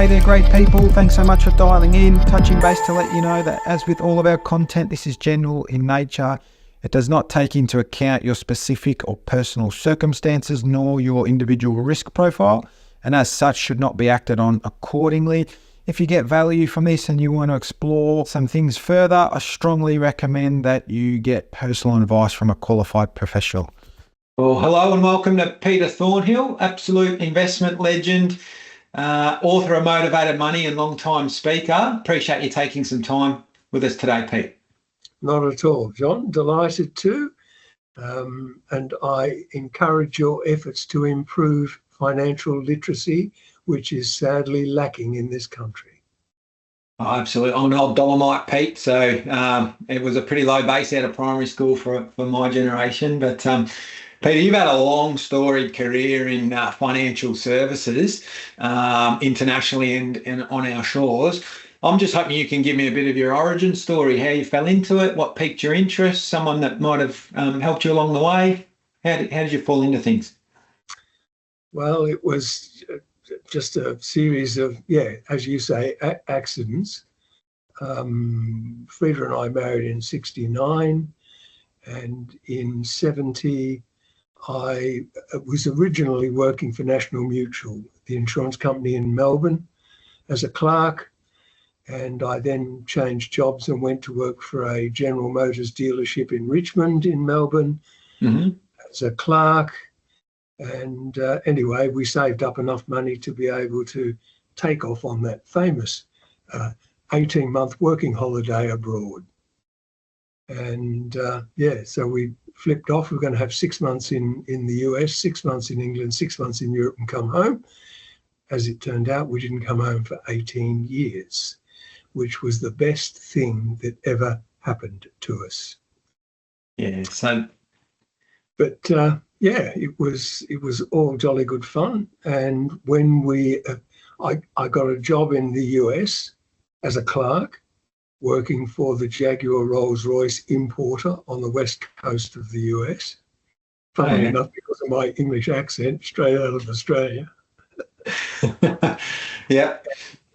Hey there, great people. Thanks so much for dialing in. Touching base to let you know that as with all of our content, this is general in nature. It does not take into account your specific or personal circumstances nor your individual risk profile, and as such should not be acted on accordingly. If you get value from this and you want to explore some things further, I strongly recommend that you get personal advice from a qualified professional. Well, hello and welcome to Peter Thornhill, absolute investment legend, author of Motivated Money and long-time speaker. Appreciate you taking some time with us today, Pete. Not at all, John. Delighted to. And I encourage your efforts to improve financial literacy, which is sadly lacking in this country. Oh, absolutely. I'm an old Dolomite, Pete, so it was a pretty low base out of primary school for my generation. But Peter, you've had a long storied career in financial services internationally and on our shores. I'm just hoping you can give me a bit of your origin story, how you fell into it, what piqued your interest, someone that might have helped you along the way. How did you fall into things? Well, it was just a series of, as you say, accidents. Frida and I married in 69, and in 70, I was originally working for National Mutual, the insurance company in Melbourne, as a clerk. And I then changed jobs and went to work for a General Motors dealership in Richmond in Melbourne as a clerk. And anyway, we saved up enough money to be able to take off on that famous 18-month working holiday abroad. And so we flipped off. We're going to have 6 months in the US, 6 months in England, 6 months in Europe and come home. As it turned out, we didn't come home for 18 years, which was the best thing that ever happened to us. Yeah. So, but it was all jolly good fun. And when I got a job in the US as a clerk, working for the Jaguar Rolls-Royce importer on the west coast of the US. Funny enough, because of my English accent, straight out of Australia. Yeah.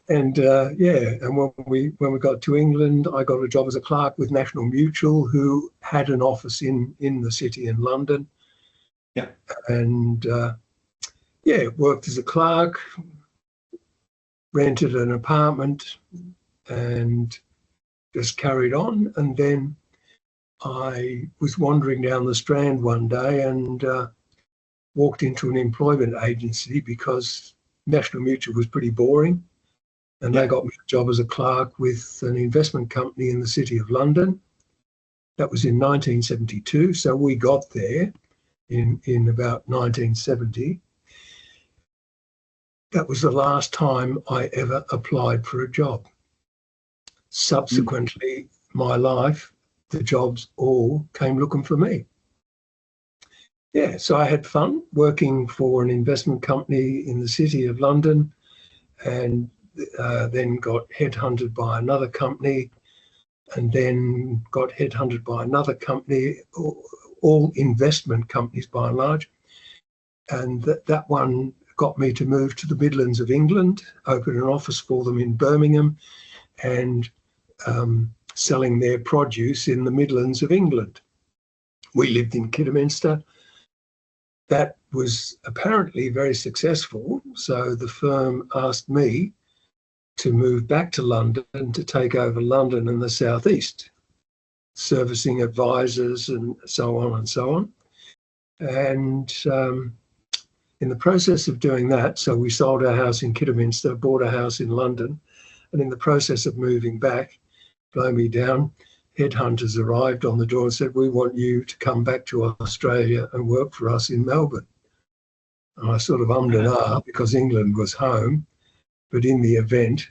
And and when we got to England, I got a job as a clerk with National Mutual, who had an office in the city in London. Yeah. And worked as a clerk, rented an apartment, and just carried on. And then I was wandering down the Strand one day and walked into an employment agency because National Mutual was pretty boring. And they got me a job as a clerk with an investment company in the City of London. That was in 1972. So we got there in about 1970. That was the last time I ever applied for a job. Subsequently, my life, the jobs all came looking for me. Yeah, so I had fun working for an investment company in the City of London, and then got headhunted by another company, and then got headhunted by another company, all investment companies by and large. And that one got me to move to the Midlands of England, open an office for them in Birmingham, and selling their produce in the Midlands of England. We lived in Kidderminster. That was apparently very successful. So the firm asked me to move back to London to take over London and the Southeast, servicing advisors and so on and so on. And in the process of doing that, so we sold our house in Kidderminster, bought a house in London, and in the process of moving back, blow me down, headhunters arrived on the door and said, "We want you to come back to Australia and work for us in Melbourne." And I sort of ummed and ahed because England was home. But in the event,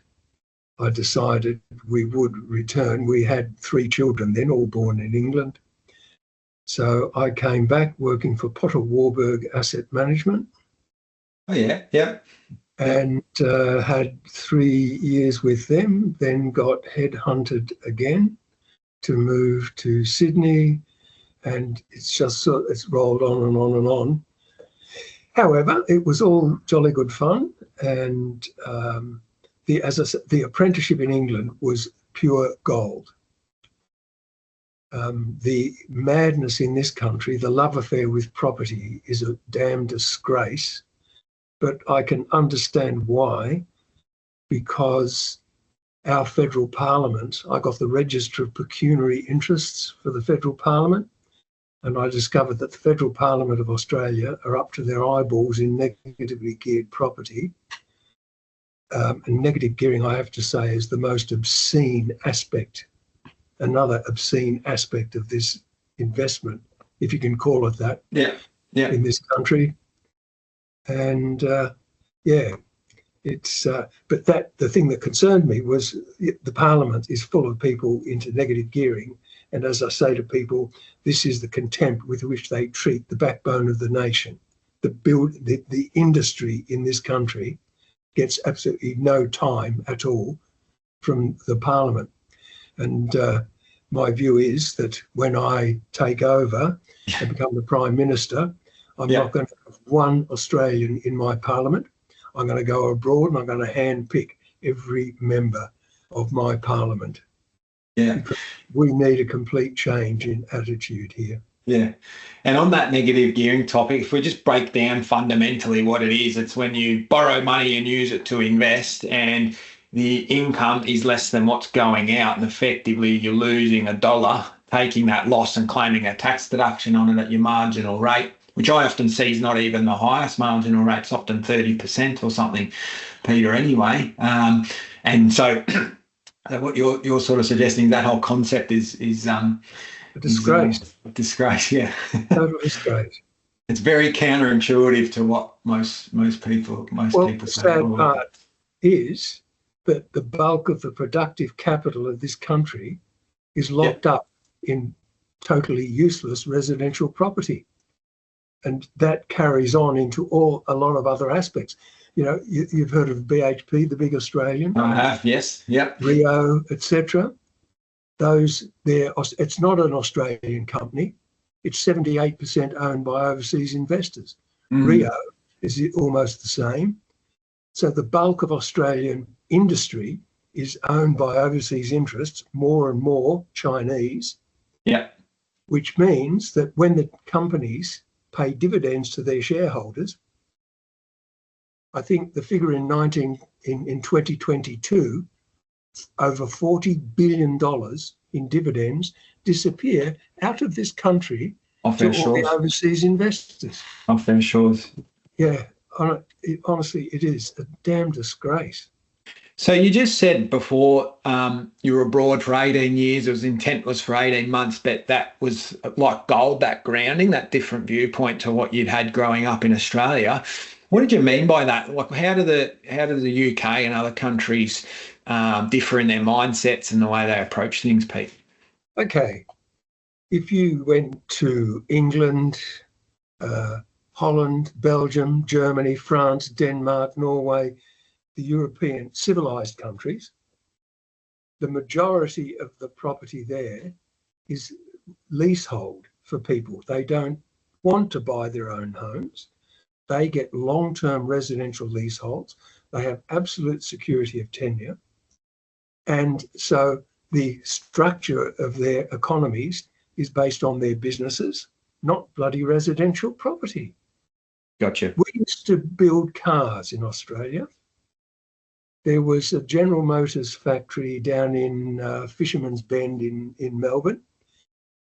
I decided we would return. We had 3 children then, all born in England. So I came back working for Potter Warburg Asset Management. Oh, yeah. And had 3 years with them, then got headhunted again to move to Sydney, and it's rolled on and on and on. However, it was all jolly good fun, and the apprenticeship in England was pure gold. The madness in this country, the love affair with property, is a damn disgrace. But I can understand why, because our federal parliament, I got the register of pecuniary interests for the federal parliament, and I discovered that the federal parliament of Australia are up to their eyeballs in negatively geared property. And negative gearing, I have to say, is the most obscene aspect, another obscene aspect of this investment, if you can call it that, in this country. And it's but the thing that concerned me was the parliament is full of people into negative gearing, and as I say to people, this is the contempt with which they treat the backbone of the nation. The industry in this country gets absolutely no time at all from the parliament. And my view is that when I take over and become the Prime Minister, I'm not going to have one Australian in my parliament. I'm going to go abroad and I'm going to handpick every member of my parliament. Yeah. Because we need a complete change in attitude here. Yeah. And on that negative gearing topic, if we just break down fundamentally what it is, it's when you borrow money and use it to invest and the income is less than what's going out, and effectively you're losing $1, taking that loss and claiming a tax deduction on it at your marginal rate, which I often see is not even the highest marginal rate. It's often 30% or something, Peter, anyway. And so what you're sort of suggesting, that whole concept is a disgrace. Disgrace, yeah. Total disgrace. It's very counterintuitive to what most people say. The sad part is that the bulk of the productive capital of this country is locked up in totally useless residential property. And that carries on into a lot of other aspects. You know, you've heard of BHP, the big Australian. I have, yes. Yep. Rio, etc. It's not an Australian company. It's 78% owned by overseas investors. Rio is almost the same. So the bulk of Australian industry is owned by overseas interests, more and more Chinese. Yeah. Which means that when the companies pay dividends to their shareholders, I think the figure in 2022, over $40 billion in dividends disappear out of this country to all the overseas investors. Off their shores. Yeah, honestly, it is a damn disgrace. So you just said before you were abroad for 18 years, it was intentless for 18 months, that was like gold, that grounding, that different viewpoint to what you'd had growing up in Australia. What did you mean by that? Like, how do the UK and other countries differ in their mindsets and the way they approach things, Pete? Okay. If you went to England, Holland, Belgium, Germany, France, Denmark, Norway, the European civilized countries, the majority of the property there is leasehold for people. They don't want to buy their own homes. They get long-term residential leaseholds. They have absolute security of tenure. And so the structure of their economies is based on their businesses, not bloody residential property. Gotcha. We used to build cars in Australia. There was a General Motors factory down in Fisherman's Bend in Melbourne.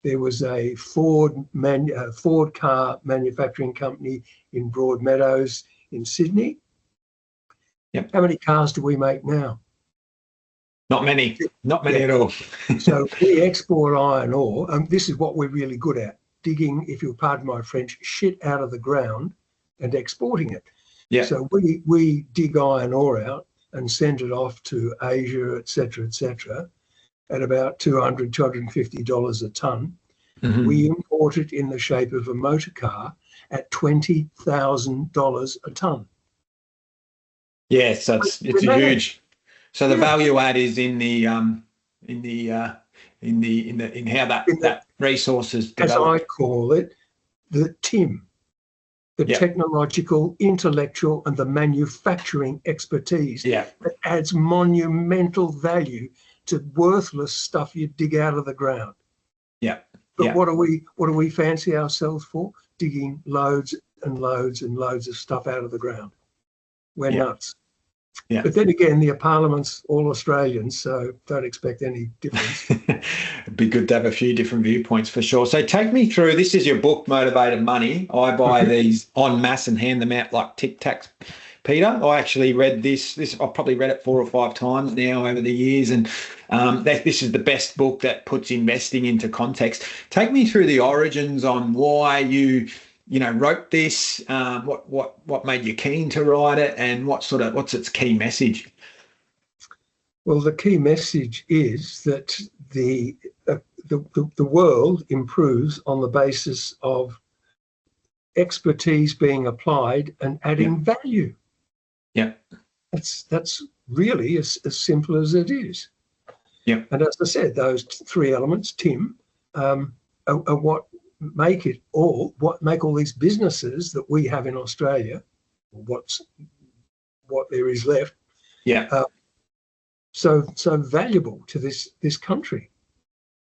There was a Ford car manufacturing company in Broadmeadows in Sydney. Yep. How many cars do we make now? Not many at all. So we export iron ore, and this is what we're really good at, digging, if you'll pardon my French, shit out of the ground and exporting it. Yeah. So we dig iron ore out and send it off to Asia, et cetera, at about $200, $250 a tonne. Mm-hmm. We import it in the shape of a motor car at $20,000 a tonne. Yes, it's a huge. So the value add is in how that resource is developed. As I call it, the TIM. the Yeah. technological, intellectual, and the manufacturing expertise Yeah. that adds monumental value to worthless stuff you dig out of the ground. Yeah. But Yeah. what do we fancy ourselves for? Digging loads and loads and loads of stuff out of the ground. We're Yeah. nuts. Yeah. But then again, the Parliament's all Australians, so don't expect any difference. It'd be good to have a few different viewpoints for sure. So take me through, this is your book, Motivated Money. I buy these en masse and hand them out like Tic Tacs, Peter. I actually read this. I've probably read it 4 or 5 times now over the years. And this is the best book that puts investing into context. Take me through the origins on why you wrote this, what made you keen to write it, and what's its key message? Well, the key message is that the world improves on the basis of expertise being applied and adding value. Yeah. That's really as simple as it is. Yeah. And as I said, those 3 elements, Tim, are what make all these businesses that we have in Australia, what there is left, so valuable to this country.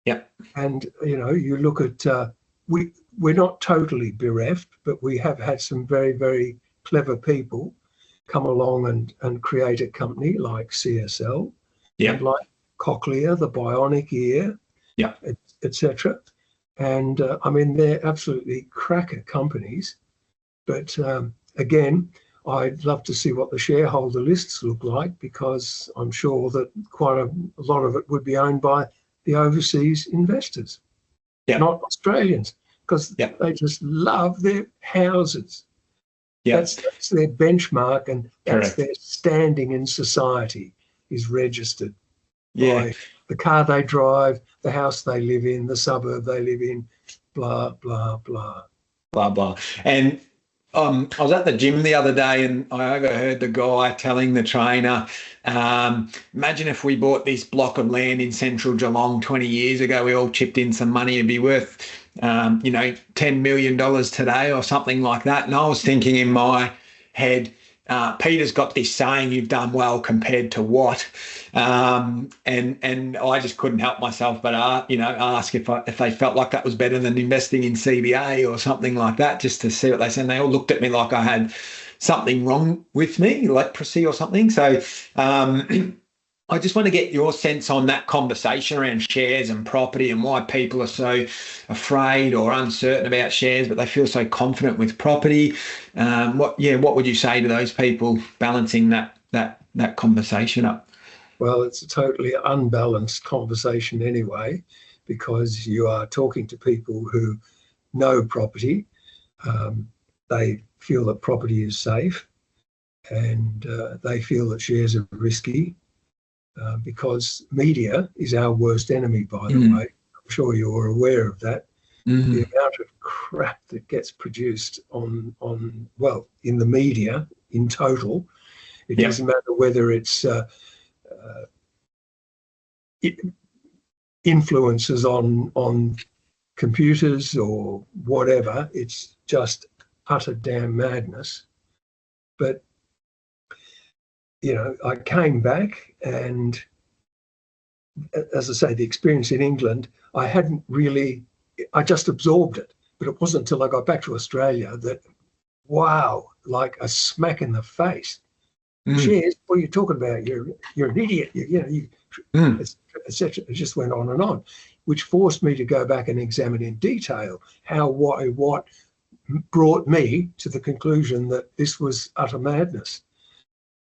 Yeah. And you look at we're not totally bereft, but we have had some very, very clever people come along and create a company like CSL, and like Cochlear, the bionic ear, etc. And I mean, they're absolutely cracker companies. But again, I'd love to see what the shareholder lists look like, because I'm sure that quite a lot of it would be owned by the overseas investors, not Australians, because they just love their houses. That's their benchmark, and that's their standing in society is registered by the car they drive, the house they live in, the suburb they live in, blah, blah, blah. Blah, blah. And I was at the gym the other day and I overheard the guy telling the trainer, imagine if we bought this block of land in central Geelong 20 years ago, we all chipped in some money, it'd be worth, $10 million today or something like that. And I was thinking in my head, Peter's got this saying, you've done well compared to what? And I just couldn't help myself but ask if they felt like that was better than investing in CBA or something like that, just to see what they said. And they all looked at me like I had something wrong with me, leprosy or something. So I just want to get your sense on that conversation around shares and property and why people are so afraid or uncertain about shares, but they feel so confident with property. What would you say to those people balancing that conversation up? Well, it's a totally unbalanced conversation anyway, because you are talking to people who know property. They feel that property is safe, and they feel that shares are risky. Because media is our worst enemy, by the way. I'm sure you're aware of that. The amount of crap that gets produced in the media in total, it doesn't matter whether it's influences on computers or whatever. It's just utter damn madness. But I came back, and as I say, the experience in England, I just absorbed it. But it wasn't until I got back to Australia that, wow, like a smack in the face. Shares, what are you talking about? You're an idiot. Etc. It just went on and on, which forced me to go back and examine in detail how, why, what brought me to the conclusion that this was utter madness.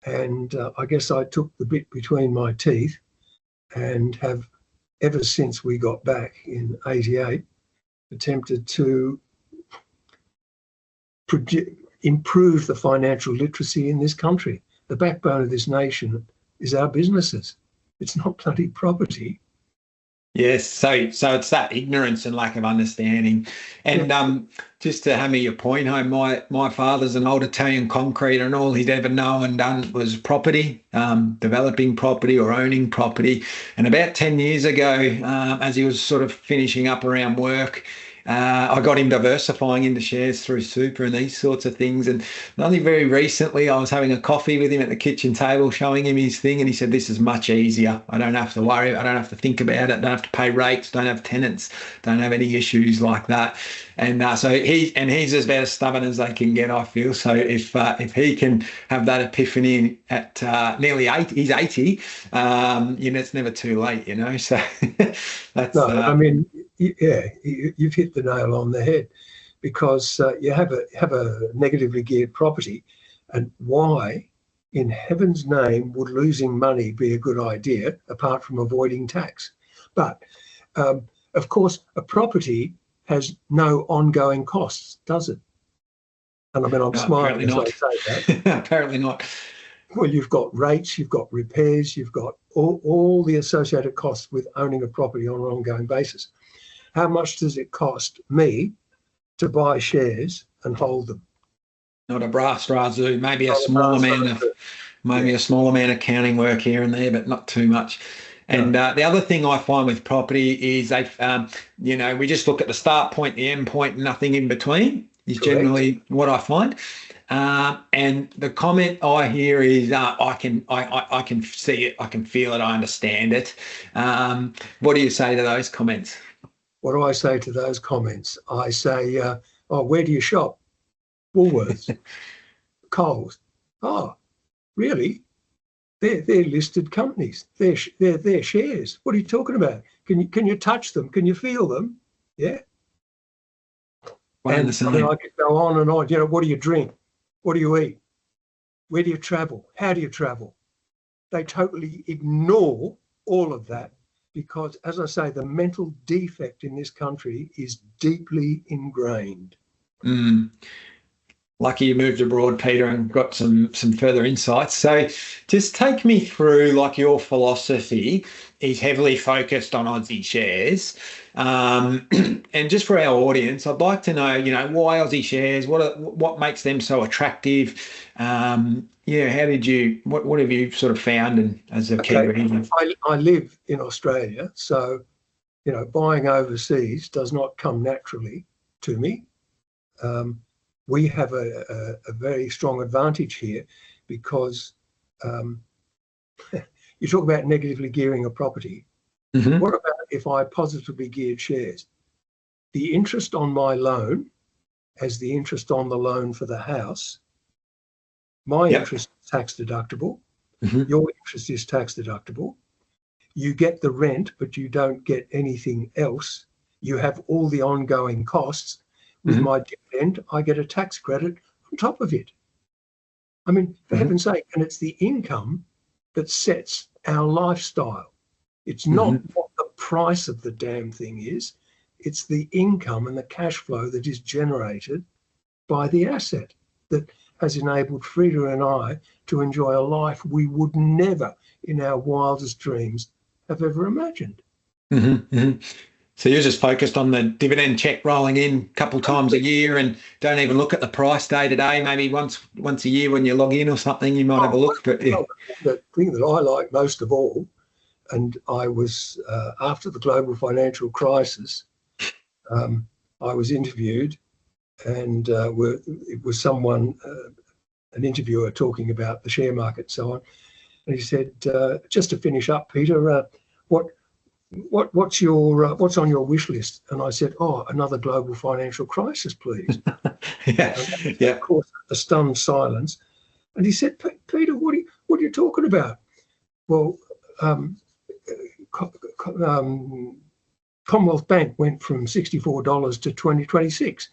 And I guess I took the bit between my teeth and have, ever since we got back in '88, attempted to improve the financial literacy in this country. The backbone of this nation is our businesses. It's not bloody property. Yes, so it's that ignorance and lack of understanding. And just to hammer your point home, my father's an old Italian concreter, and all he'd ever known and done was property, developing property or owning property. And about 10 years ago, as he was sort of finishing up around work, I got him diversifying into shares through super and these sorts of things. And only very recently, I was having a coffee with him at the kitchen table, showing him his thing, and he said, "This is much easier. I don't have to worry. I don't have to think about it. Don't have to pay rates. Don't have tenants. Don't have any issues like that." And so he's about as stubborn as they can get, I feel. So if he can have that epiphany at nearly 80, he's 80. It's never too late, So that's. No, I mean, yeah, you've hit the nail on the head, because you have a negatively geared property, and why, in heaven's name, would losing money be a good idea apart from avoiding tax? But of course, a property has no ongoing costs, does it? And I mean, I'm smiling as I say that. Apparently not. Well, you've got rates, you've got repairs, you've got all the associated costs with owning a property on an ongoing basis. How much does it cost me to buy shares and hold them? Not a brass razoo, maybe a small amount of accounting work here and there, but not too much. And the other thing I find with property is we just look at the start point, the end point, nothing in between is generally what I find. And the comment I hear is, I can see it, I can feel it, I understand it. What do you say to those comments? What do I say to those comments? I say, where do you shop? Woolworths, Coles. Oh, really? They're listed companies. They're shares. What are you talking about? Can you touch them? Can you feel them? Yeah. And I mean, I could go on and on. What do you drink? What do you eat? Where do you travel? How do you travel? They totally ignore all of that because, as I say, the mental defect in this country is deeply ingrained. Lucky you moved abroad, Peter, and got some further insights. So just take me through, like, your philosophy is heavily focused on Aussie shares. And just for our audience, I'd like to know, why Aussie shares? What makes them so attractive? What have you sort of found as a key reason? I live in Australia, so, buying overseas does not come naturally to me. We have a very strong advantage here because you talk about negatively gearing a property. Mm-hmm. What about if I positively geared shares? The interest on my loan as the interest on the loan for the house, my interest is tax deductible. Mm-hmm. Your interest is tax deductible. You get the rent, but you don't get anything else. You have all the ongoing costs. With my dividend, I get a tax credit on top of it. I mean, for heaven's sake, and it's the income that sets our lifestyle. It's not what the price of the damn thing is. It's the income and the cash flow that is generated by the asset that has enabled Frida and I to enjoy a life we would never in our wildest dreams have ever imagined. So you're just focused on the dividend check rolling in a couple times a year and don't even look at the price day to day. Maybe once a year when you log in or something, you might have a look. But the thing that I like most of all, and I was after the global financial crisis, I was interviewed, and it was someone, an interviewer, talking about the share market and so on, and he said, just to finish up, Peter, what's on your wish list? And I said, another global financial crisis, please. Of course, a stunned silence. And he said, Peter, what are you talking about? Well, Commonwealth Bank went from $64 to $26.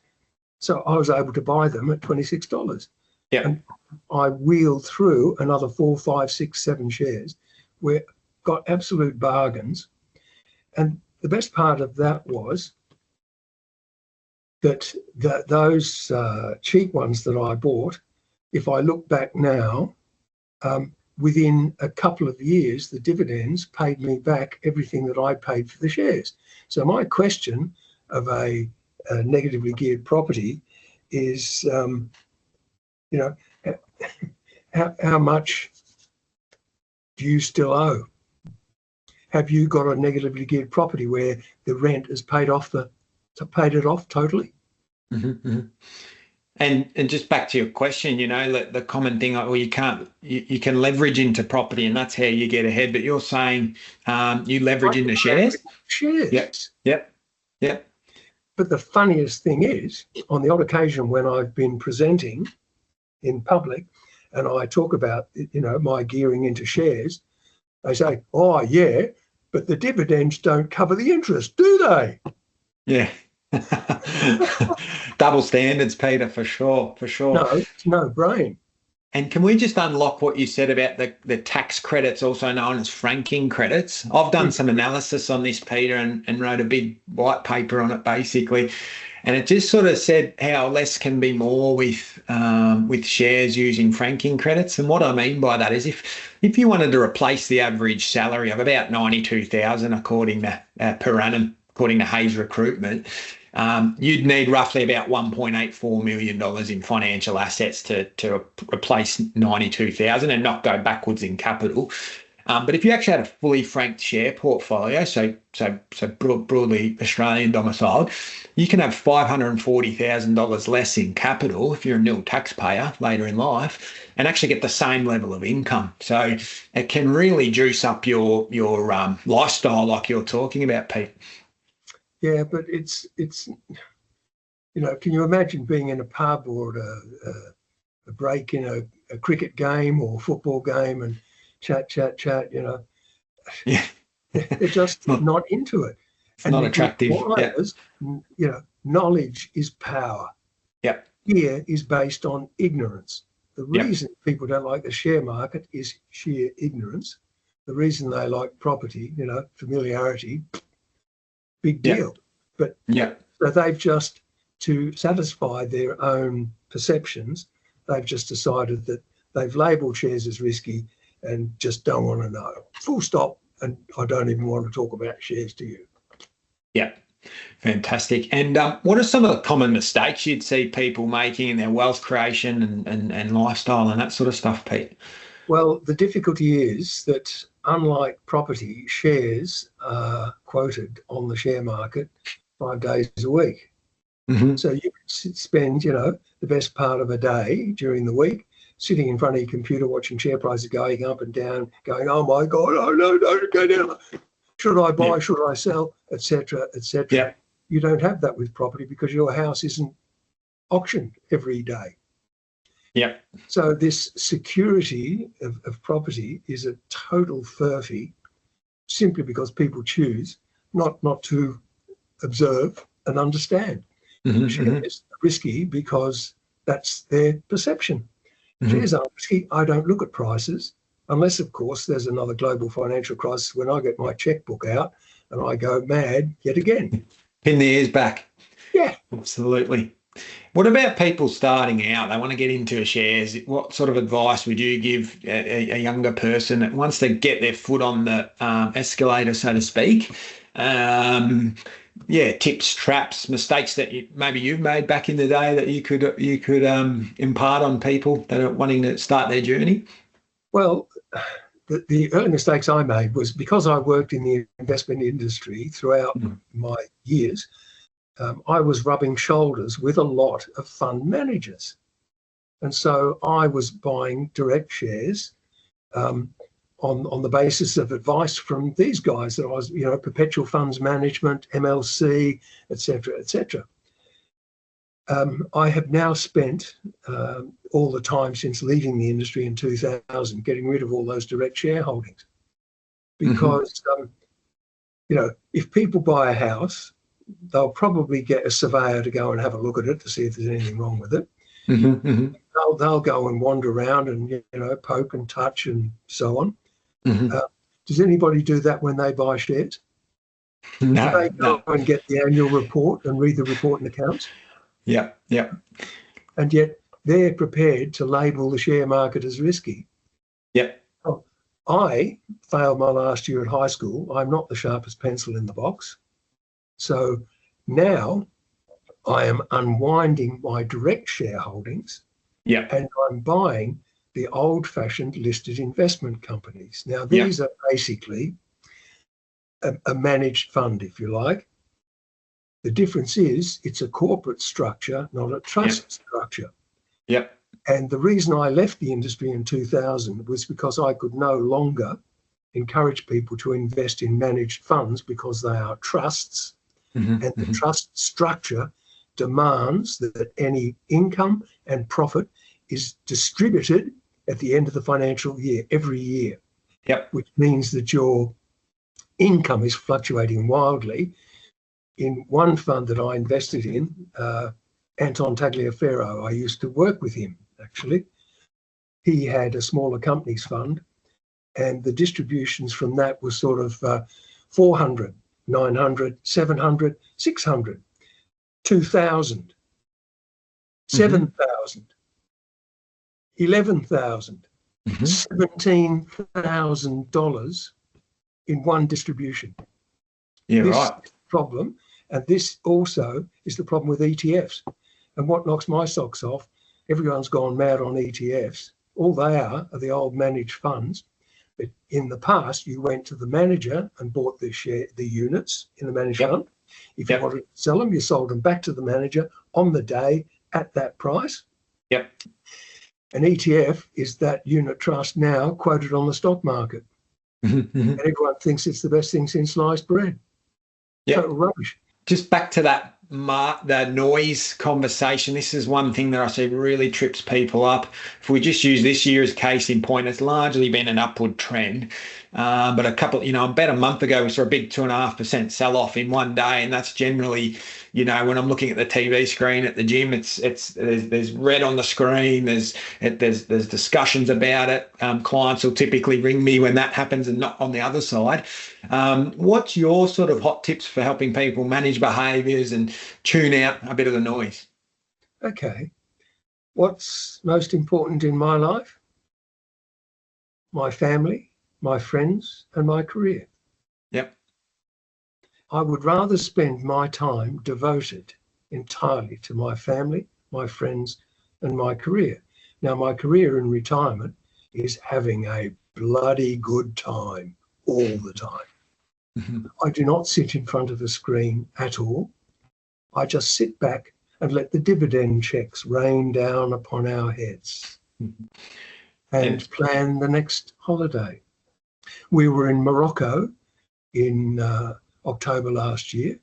So I was able to buy them at $26. Yeah. And I wheeled through another 4, 5, 6, 7 shares where got absolute bargains. And the best part of that was that those cheap ones that I bought, if I look back now, within a couple of years, the dividends paid me back everything that I paid for the shares. So my question of a negatively geared property is, how much do you still owe? Have you got a negatively geared property where the rent has paid off the So paid it off totally. Mm-hmm. And just back to your question, the common thing, well, you can leverage into property, and that's how you get ahead. But you're saying you leverage into shares? Shares. Yep. But the funniest thing is, on the odd occasion when I've been presenting in public and I talk about, my gearing into shares, they say, oh, yeah, but the dividends don't cover the interest, do they? Yeah. Double standards, Peter, for sure. No, it's no brain. And can we just unlock what you said about the tax credits, also known as franking credits? I've done some analysis on this, Peter, and wrote a big white paper on it, basically. And it just sort of said how less can be more with shares using franking credits. And what I mean by that is if you wanted to replace the average salary of about 92,000 according to per annum, according to Hayes Recruitment, you'd need roughly about $1.84 million in financial assets to replace 92,000 and not go backwards in capital. But if you actually had a fully franked share portfolio, so broadly Australian domiciled, you can have $540,000 less in capital if you're a nil taxpayer later in life, and actually get the same level of income. So it can really juice up your lifestyle, like you're talking about, Pete. Yeah, but it's can you imagine being in a pub or a break in a cricket game or football game and chat, Yeah. They're just not into it. It's not attractive. Knowledge is power. Yep. Fear is based on ignorance. The reason people don't like the share market is sheer ignorance. The reason they like property, familiarity, big deal. But so they've just, to satisfy their own perceptions, they've just decided that they've labelled shares as risky and just don't want to know. Full stop. And I don't even want to talk about shares to you. Yeah, fantastic. And what are some of the common mistakes you'd see people making in their wealth creation and lifestyle and that sort of stuff, Pete? Well, the difficulty is that unlike property, shares are quoted on the share market 5 days a week. Mm-hmm. So you spend, the best part of a day during the week sitting in front of your computer watching share prices going up and down, going, oh my God, oh no, go down. Should I buy? Should I sell? Etc. Yeah. You don't have that with property because your house isn't auctioned every day. Yeah. So this security of property is a total furphy simply because people choose not to observe and understand. Mm-hmm. Shares are risky because that's their perception. Mm-hmm. Shares aren't risky. I don't look at prices unless, of course, there's another global financial crisis when I get my checkbook out and I go mad yet again. Pin the ears back. Yeah. Absolutely. What about people starting out? They want to get into shares. What sort of advice would you give a younger person that wants to get their foot on the escalator, so to speak? Tips, traps, mistakes that maybe you've made back in the day that you could impart on people that are wanting to start their journey? Well, the early mistakes I made was because I worked in the investment industry throughout my years. I was rubbing shoulders with a lot of fund managers. And so I was buying direct shares on the basis of advice from these guys that I was, Perpetual Funds Management, MLC, etc. I have now spent all the time since leaving the industry in 2000 getting rid of all those direct shareholdings. Because, if people buy a house, they'll probably get a surveyor to go and have a look at it to see if there's anything wrong with it. Mm-hmm. They'll go and wander around and, poke and touch and so on. Mm-hmm. Does anybody do that when they buy shares? No. Do they go and get the annual report and read the report and accounts? Yeah. And yet they're prepared to label the share market as risky. Yep. Oh, I failed my last year at high school. I'm not the sharpest pencil in the box. So now I am unwinding my direct shareholdings and I'm buying the old-fashioned listed investment companies. Now, these are basically a managed fund, if you like. The difference is it's a corporate structure, not a trust structure. Yep. And the reason I left the industry in 2000 was because I could no longer encourage people to invest in managed funds because they are trusts. And the trust structure demands that any income and profit is distributed at the end of the financial year, every year. Yep. Which means that your income is fluctuating wildly. In one fund that I invested in, Anton Tagliaferro, I used to work with him, actually. He had a smaller companies fund, and the distributions from that were sort of 400, 900, 700, 600, 2,000, 7,000, 11,000, $17,000 in one distribution. Yeah, this right. is the problem, and this also is the problem with ETFs. And what knocks my socks off, everyone's gone mad on ETFs. All they are the old managed funds. But in the past, you went to the manager and bought the units in the managed fund. If you wanted to sell them, you sold them back to the manager on the day at that price. Yep. An ETF is that unit trust now quoted on the stock market. And everyone thinks it's the best thing since sliced bread. Total rubbish. Just back to that the noise conversation. This is one thing that I see really trips people up. If we just use this year as case in point, it's largely been an upward trend. But about a month ago, we saw a big 2.5% sell-off in one day, and that's generally, when I'm looking at the TV screen at the gym, there's red on the screen. There's discussions about it. Clients will typically ring me when that happens, and not on the other side. What's your sort of hot tips for helping people manage behaviours and tune out a bit of the noise? Okay. What's most important in my life? My family, my friends, and my career. Yep. I would rather spend my time devoted entirely to my family, my friends, and my career. Now, my career in retirement is having a bloody good time all the time. I do not sit in front of a screen at all. I just sit back and let the dividend checks rain down upon our heads and plan the next holiday. We were in Morocco in October last year.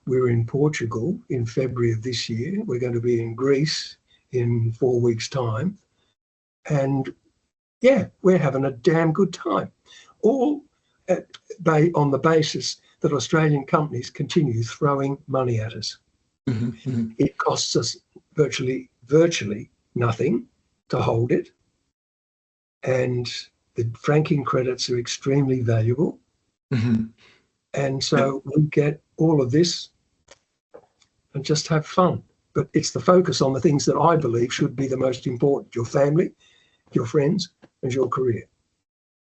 We were in Portugal in February of this year. We're going to be in Greece in 4 weeks' time. And we're having a damn good time. All on the basis that Australian companies continue throwing money at us. It costs us virtually nothing to hold it. And the franking credits are extremely valuable. And so we get all of this and just have fun. But it's the focus on the things that I believe should be the most important: your family, your friends, and your career.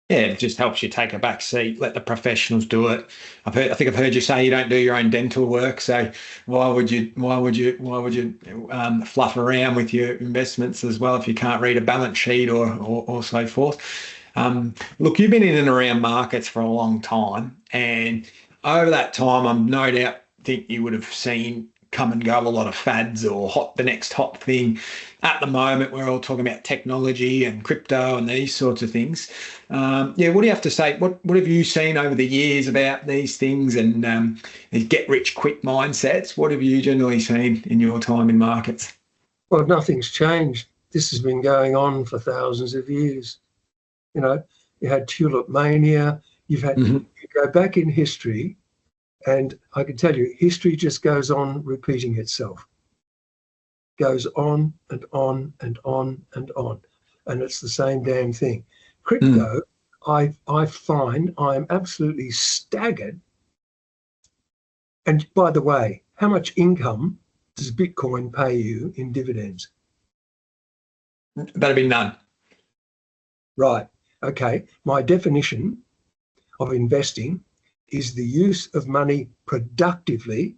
Yeah, it just helps you take a back seat, let the professionals do it. I think I've heard you say you don't do your own dental work, so why would you fluff around with your investments as well if you can't read a balance sheet or so forth? Look, you've been in and around markets for a long time, and over that time, I'm no doubt think you would have seen come and go a lot of fads or the next hot thing. At the moment, we're all talking about technology and crypto and these sorts of things. What do you have to say? What have you seen over the years about these things and these get-rich-quick mindsets? What have you generally seen in your time in markets? Well, nothing's changed. This has been going on for thousands of years. You had tulip mania. You've had you go back in history, and I can tell you, history just goes on repeating itself. Goes on and on and on and on, and it's the same damn thing. Crypto, I find I'm absolutely staggered. And by the way, how much income does Bitcoin pay you in dividends? That'd be none. Right. Okay. My definition of investing is the use of money productively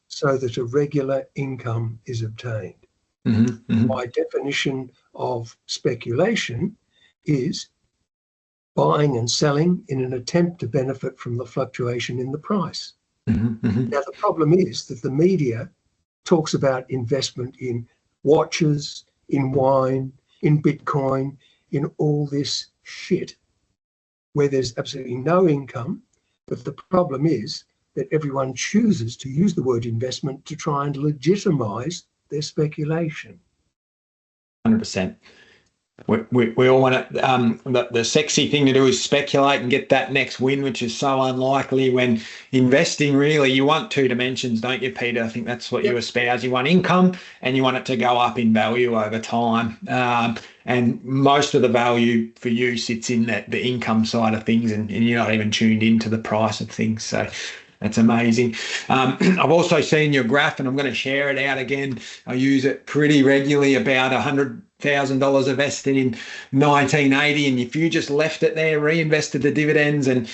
so that a regular income is obtained. My definition of speculation is buying and selling in an attempt to benefit from the fluctuation in the price. Now, the problem is that the media talks about investment in watches, in wine, in Bitcoin, in all this shit where there's absolutely no income. But the problem is that everyone chooses to use the word investment to try and legitimize their speculation. 100%. We all want to, the sexy thing to do is speculate and get that next win, which is so unlikely. When investing, really, you want two dimensions, don't you, Peter? I think that's what you espouse. You want income and you want it to go up in value over time. And most of the value for you sits in the income side of things, and you're not even tuned into the price of things. So that's amazing. I've also seen your graph, and I'm going to share it out again. I use it pretty regularly, about $100,000 invested in 1980. And if you just left it there, reinvested the dividends and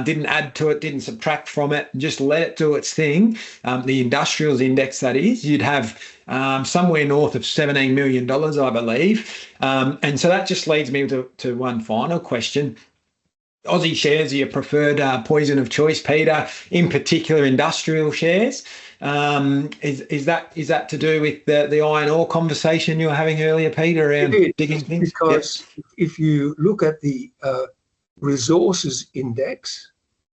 didn't add to it, didn't subtract from it, just let it do its thing, the industrials index, that is, you'd have somewhere north of $17 million, I believe. And so that just leads me to one final question. Aussie shares are your preferred poison of choice, Peter, in particular industrial shares. Is that to do with the iron ore conversation you were having earlier, Peter, around digging things? Because if you look at the resources index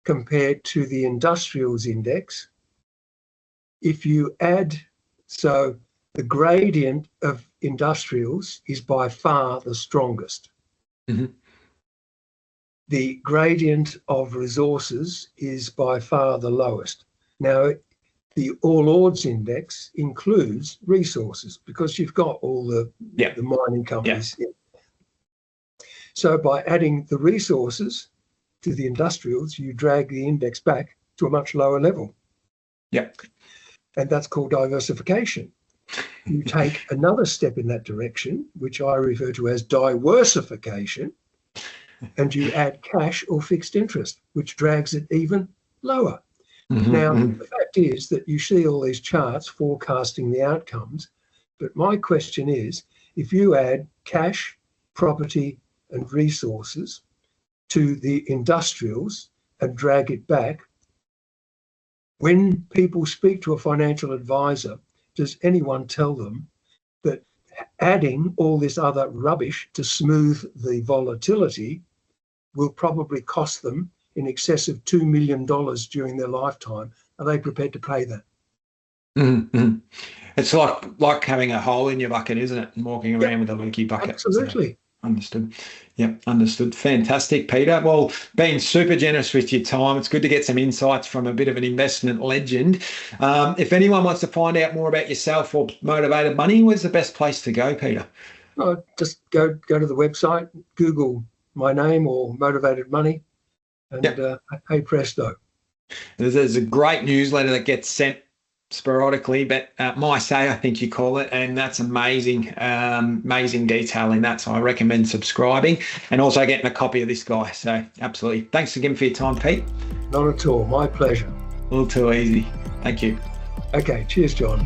compared to the industrials index, if you add, so the gradient of industrials is by far the strongest. The gradient of resources is by far the lowest. Now, the All Ords index includes resources because you've got all the mining companies. So by adding the resources to the industrials, you drag the index back to a much lower level. And that's called diversification. You take another step in that direction, which I refer to as diversification, and you add cash or fixed interest, which drags it even lower. Now, the fact is that you see all these charts forecasting the outcomes, but my question is, if you add cash, property, and resources to the industrials and drag it back, when people speak to a financial advisor, does anyone tell them that adding all this other rubbish to smooth the volatility will probably cost them in excess of $2 million during their lifetime? Are they prepared to pay that? It's like having a hole in your bucket, isn't it? And walking around with a leaky bucket. Absolutely. So, understood. Understood. Fantastic, Peter. Well, being super generous with your time. It's good to get some insights from a bit of an investment legend. If anyone wants to find out more about yourself or Motivated Money, where's the best place to go, Peter? Just go to the website, Google my name or Motivated Money, and hey presto. There's a great newsletter that gets sent sporadically, but My Say, I think you call it, and that's amazing detail in that. So I recommend subscribing and also getting a copy of this guy. So absolutely. Thanks again for your time, Pete. Not at all. My pleasure. A little too easy. Thank you. Okay. Cheers, John.